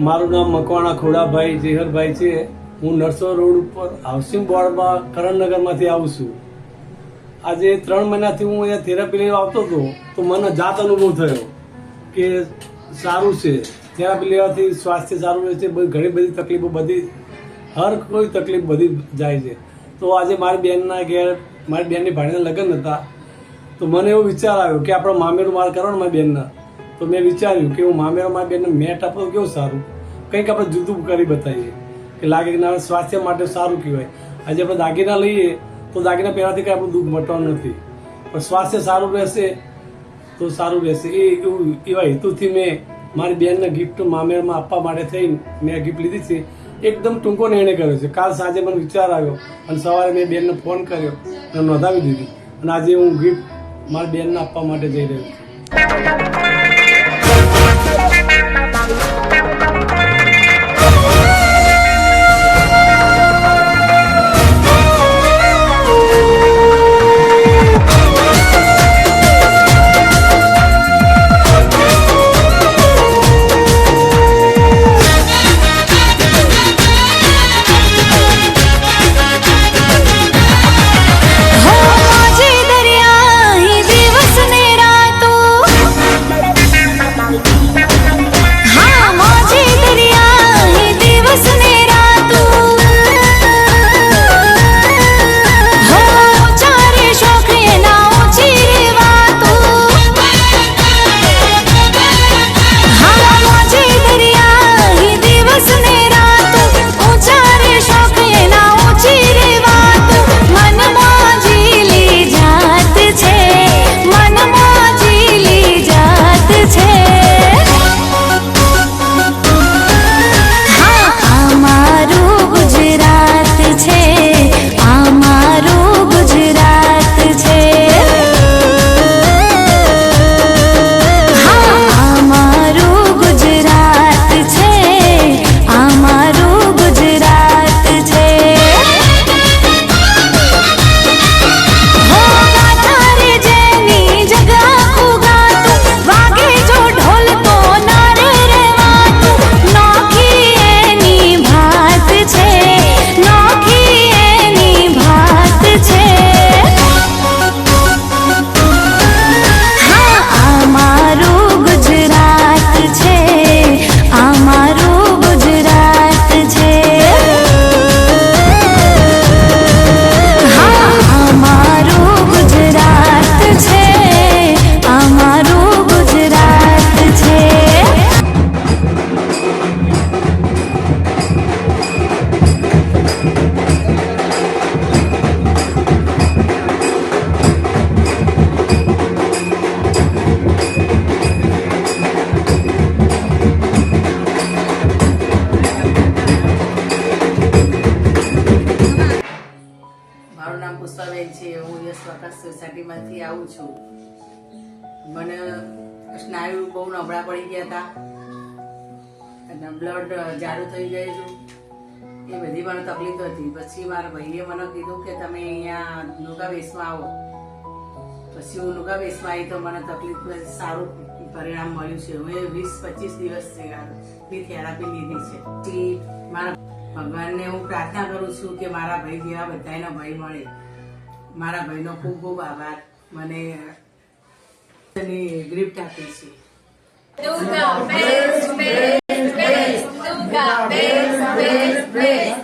મારું નામ મકવાણા ખોડાભાઈ જેહરભાઈ છે. હું નરસોર રોડ ઉપર હાઉસિંગ બોર્ડમાં કરણનગરમાંથી આવું છું. આજે 3 મહિનાથી હું અહીંયા થેરાપી લેવા આવતો હતો તો મને જાત અનુભવ થયો કે સારું છે. થેરાપી લેવાથી સ્વાસ્થ્ય સારું રહે છે. ઘણી બધી તકલીફો બધી હર કોઈ તકલીફ બધી જાય છે. તો આજે મારી બેનના ઘેર મારી બેનની ભાણીના લગ્ન હતા તો મને એવો વિચાર આવ્યો કે આપણો મામેરું મારે કરવાનું મારી બેનના. તો મેં વિચાર્યું કે હું મામેરો મારી બેનને મેટ આપો તો કેવું સારું, કંઈક આપણે જુદું કરી બતાવીએ કે લાગે કે ના સ્વાસ્થ્ય માટે સારું કહેવાય. આજે આપણે દાગીના લઈએ તો દાગીના પહેરવાથી કંઈ આપણું દુઃખ મટવાનું નથી, પણ સ્વાસ્થ્ય સારું રહેશે તો સારું રહેશે. એવા હેતુથી મેં મારી બેનને ગિફ્ટ મામેરમાં આપવા માટે થઈને મેં ગિફ્ટ લીધી છે. એકદમ ટૂંકો નિર્ણય કર્યો છે. કાલ સાંજે મને વિચાર આવ્યો અને સવારે મેં બેનને ફોન કર્યો અને નોંધાવી દીધી અને આજે હું ગિફ્ટ મારી બેનને આપવા માટે જઈ રહ્યો છું. હું યશ પ્રકાશ સોસાયટીમાંથી આવું છું. મને સ્નાયુ બહુ નબળા પડી ગયા હતા અને બ્લડ જાડું થઈ ગયેલું, એ બધી મને તકલીફ હતી. પછી મારા ભાઈએ મને કીધું કે તમે અહીંયા નુગાવેશમાં આવો. પછી હું નુગાવેશમાં આવી તો મને તકલીફ સારું પરિણામ મળ્યું છે. હવે 20-25 દિવસની થેરાપી લીધી છે. પછી મારા ભગવાનને હું પ્રાર્થના કરું છું કે મારા ભાઈ જેવા બધાના ભાઈ મળે. મારા ભાઈનો ખૂબ ખૂબ આભાર. મને ગિફ્ટ આપી છે.